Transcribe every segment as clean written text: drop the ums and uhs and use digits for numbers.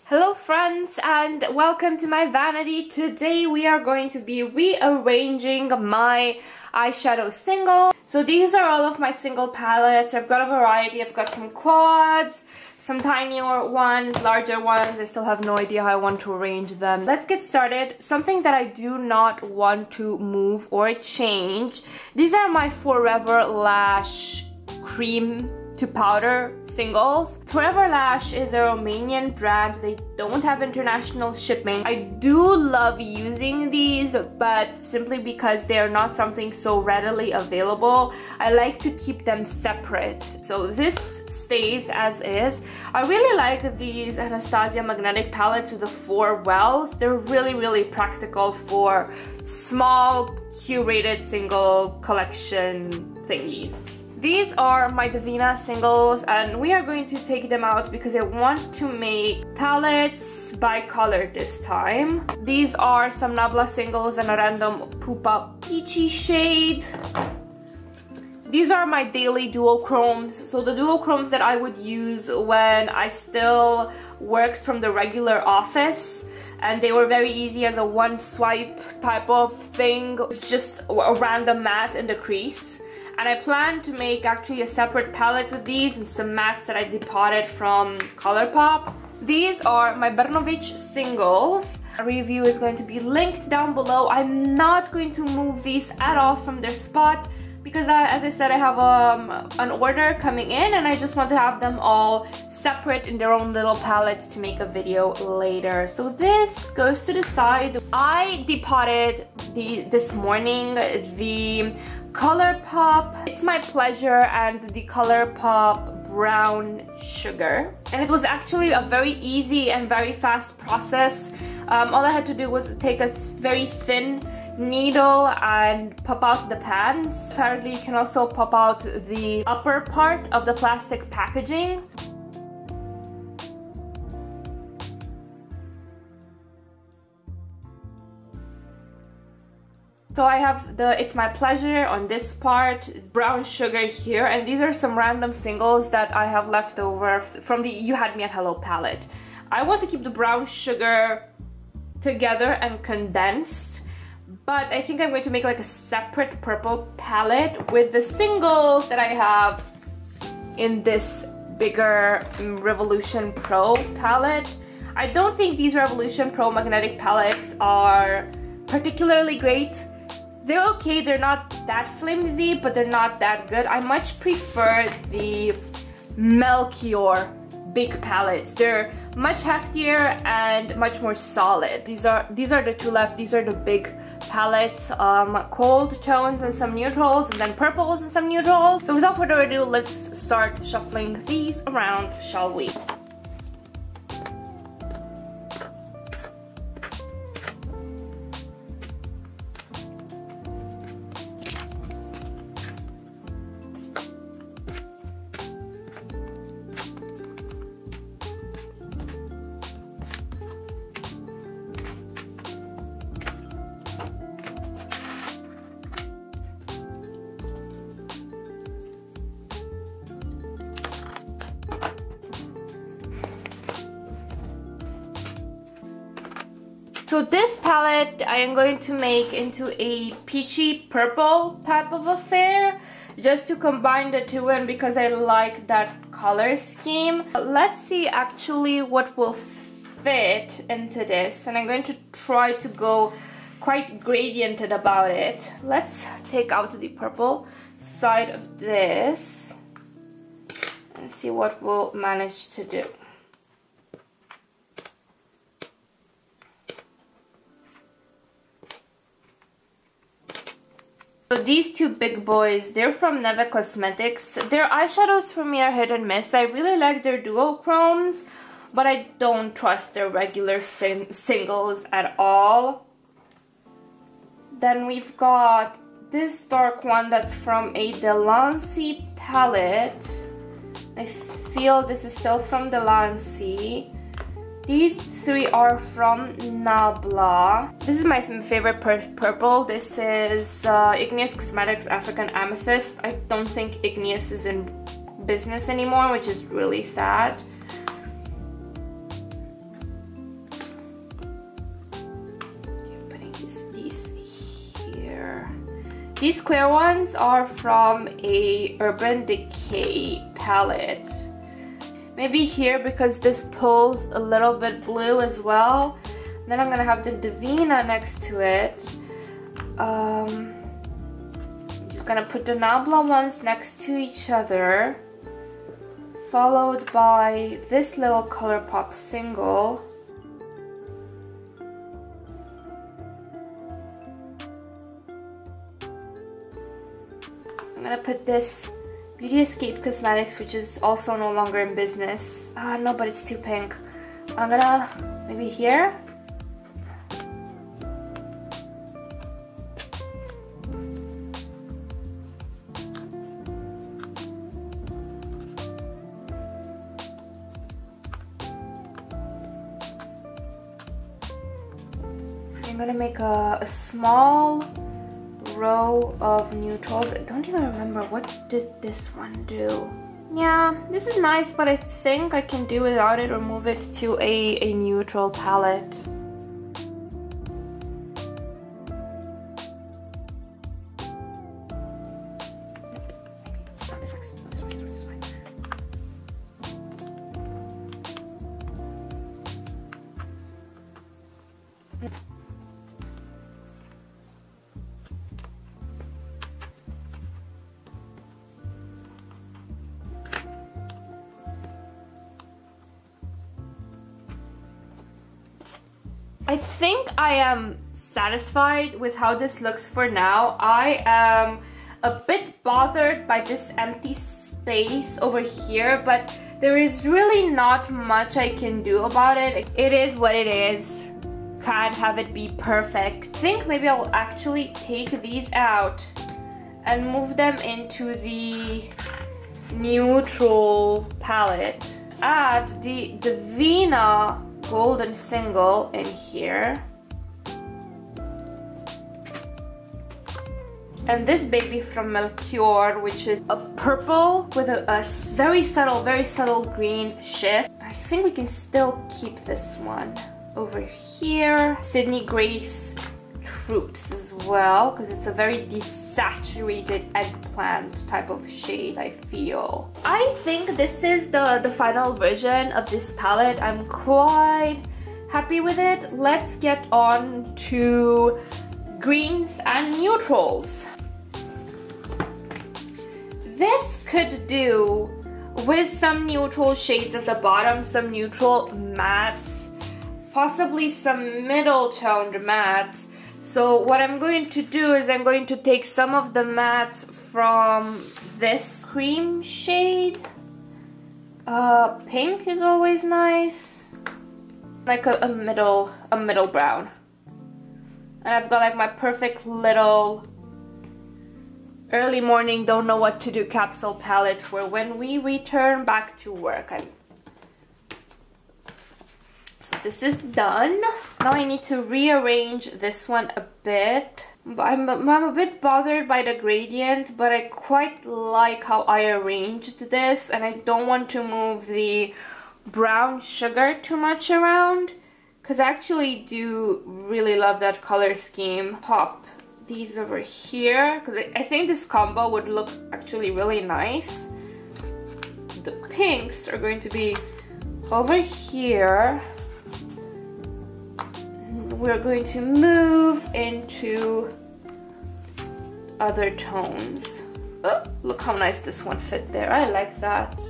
Hello friends and welcome to my vanity. Today we are going to be rearranging my eyeshadow single. So these are all of my single palettes. I've got a variety. I've got some quads, some tinier ones, larger ones. I still have no idea how I want to arrange them. Let's get started. Something that I do not want to move or change. These are my Forever Lash cream to powder singles. Forever Lash is a Romanian brand. They don't have international shipping. I do love using these, but simply because they are not something so readily available, I like to keep them separate. So this stays as is. I really like these Anastasia magnetic palettes with the 4 wells. They're really practical for small curated single collection thingies. These are my Devinah singles and we are going to take them out because I want to make palettes by color this time. These are some Nabla singles and a random Pupa peachy shade. These are my daily duochromes. So the duochromes that I would use when I still worked from the regular office. And they were very easy as a one swipe type of thing. It's just a random matte in the crease. And I plan to make actually a separate palette with these and some mattes that I depotted from Colourpop. These are my Bernovich singles. A review is going to be linked down below. I'm not going to move these at all from their spot because as I said, I have an order coming in and I just want to have them all separate in their own little palettes to make a video later. So this goes to the side. I depotted this morning the Colourpop It's My Pleasure and the Colourpop Brown Sugar, and it was actually a very easy and very fast process. All I had to do was take a very thin needle and pop out the pans. Apparently you can also pop out the upper part of the plastic packaging. So I have the It's My Pleasure on this part, Brown Sugar here, and these are some random singles that I have left over from the You Had Me at Hello palette. I want to keep the Brown Sugar together and condensed, but I think I'm going to make like a separate purple palette with the singles that I have in this bigger Revolution Pro palette. I don't think these Revolution Pro magnetic palettes are particularly great. They're okay, they're not that flimsy, but they're not that good. I much prefer the Melkior big palettes. They're much heftier and much more solid. These are the two left. These are the big palettes, cold tones and some neutrals, and then purples and some neutrals. So without further ado, let's start shuffling these around, shall we? So this palette I am going to make into a peachy purple type of affair, just to combine the two and because I like that color scheme. Let's see actually what will fit into this, and I'm going to try to go quite gradiented about it. Let's take out the purple side of this and see what we'll manage to do. So these two big boys, they're from Neve Cosmetics. Their eyeshadows for me are hit and miss. I really like their duochromes, but I don't trust their regular singles at all. Then we've got this dark one that's from a Looxi palette. I feel this is still from Looxi. These three are from Nabla. This is my favorite purple. This is Igneous Cosmetics African Amethyst. I don't think Igneous is in business anymore, which is really sad. These square ones are from a Urban Decay palette. Maybe here because this pulls a little bit blue as well. Then I'm gonna have the Devinah next to it. I'm just gonna put the Nabla ones next to each other, followed by this little Colourpop single. I'm gonna put this Igneous Cosmetics, which is also no longer in business. No, but it's too pink. I'm gonna, maybe here? I'm gonna make a small row of neutrals. I don't even remember, what did this one do? Yeah, this is nice, but I think I can do without it or move it to a neutral palette. I think I am satisfied with how this looks for now. I am a bit bothered by this empty space over here, but there is really not much I can do about it. It is what it is. Can't have it be perfect. I think maybe I'll actually take these out and move them into the neutral palette. Add the Devinah golden single in here, and this baby from Melkior, which is a purple with a very subtle green shift. I think we can still keep this one over here. Sydney Grace Troops as well, because it's a very desaturated eggplant type of shade, I feel. I think this is the final version of this palette. I'm quite happy with it. Let's get on to greens and neutrals. This could do with some neutral shades at the bottom, some neutral mattes, possibly some middle toned mattes. So what I'm going to do is I'm going to take some of the mattes from this cream shade. Pink is always nice. Like a middle brown. And I've got like my perfect little early morning don't know what to do capsule palette for when we return back to work. So this is done. Now I need to rearrange this one a bit. I'm a bit bothered by the gradient, but I quite like how I arranged this, and I don't want to move the brown sugar too much around, because I actually do really love that color scheme. Pop these over here, because I think this combo would look actually really nice. The pinks are going to be over here. We're going to move into other tones. Oh, look how nice this one fit there. I like that.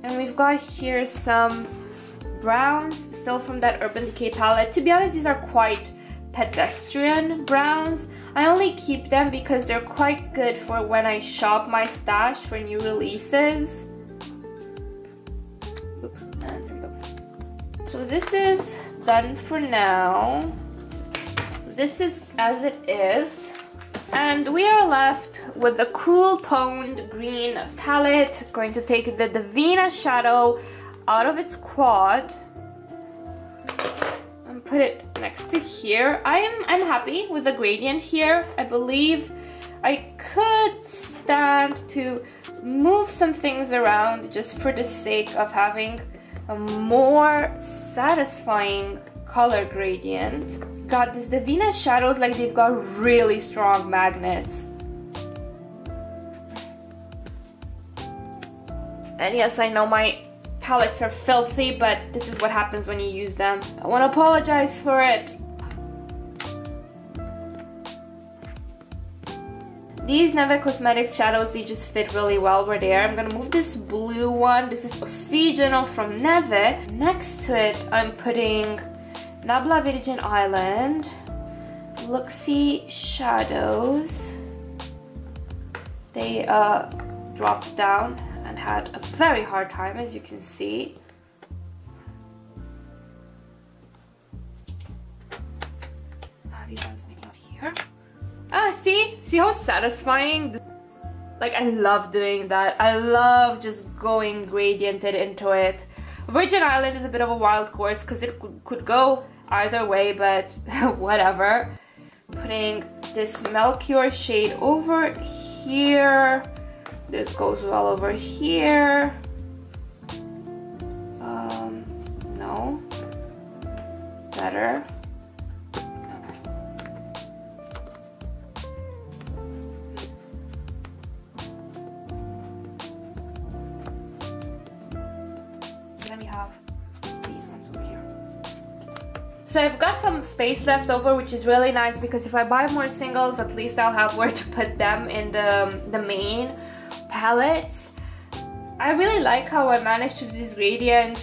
And we've got here some browns, still from that Urban Decay palette. To be honest, these are quite pedestrian browns. I only keep them because they're quite good for when I shop my stash for new releases. Oops, and there we go. So this is done for now. This is as it is. And we are left with a cool toned green palette. Going to take the Devinah shadow out of its quad and put it next to here. I'm happy with the gradient here. I believe I could stand to move some things around just for the sake of having a more satisfying color gradient. God, these Devinah shadows, like they've got really strong magnets. And yes, I know my palettes are filthy, but this is what happens when you use them. I want to apologize for it. These Neve Cosmetics shadows, they just fit really well where they are. I'm gonna move this blue one. This is Oxygeno from Neve. Next to it, I'm putting Nabla Virgin Island, Looxi shadows. They dropped down and had a very hard time, as you can see. These ones maybe not here. See how satisfying? Like, I love doing that. I love just going gradiented into it. Virgin Island is a bit of a wild course because it could go either way, but whatever. Putting this Melkior shade over here. This goes all over here. No. Better. Then we have these ones over here. So I've got some space left over, which is really nice because if I buy more singles, at least I'll have where to put them in the main palettes. I really like how I managed to do this gradient.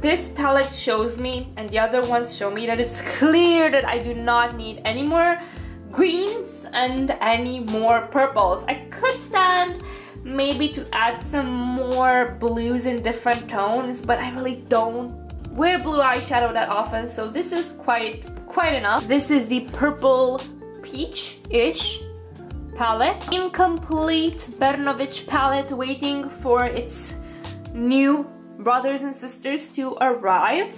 This palette shows me, and the other ones show me, that it's clear that I do not need any more greens and any more purples. I could stand maybe to add some more blues in different tones, but I really don't wear blue eyeshadow that often, so this is quite enough. This is the purple peach-ish palette. Incomplete Bernovich palette, waiting for its new brothers and sisters to arrive.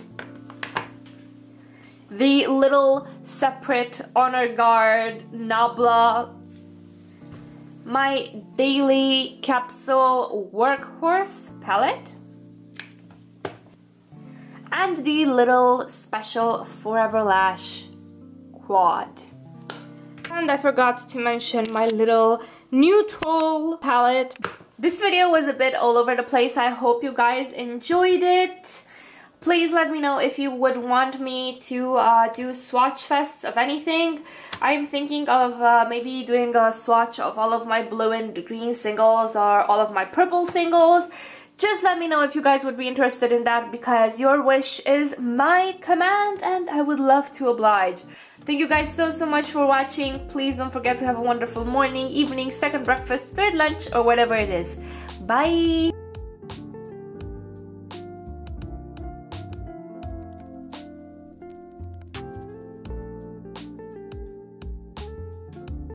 The little separate Honor Guard Nabla, my daily capsule workhorse palette, and the little special Forever Lash quad. And I forgot to mention my little neutral palette. This video was a bit all over the place. I hope you guys enjoyed it. Please let me know if you would want me to do swatch fests of anything. I'm thinking of maybe doing a swatch of all of my blue and green singles or all of my purple singles. Just let me know if you guys would be interested in that, because your wish is my command and I would love to oblige. Thank you guys so much for watching. Please don't forget to have a wonderful morning, evening, second breakfast, third lunch, or whatever it is. Bye!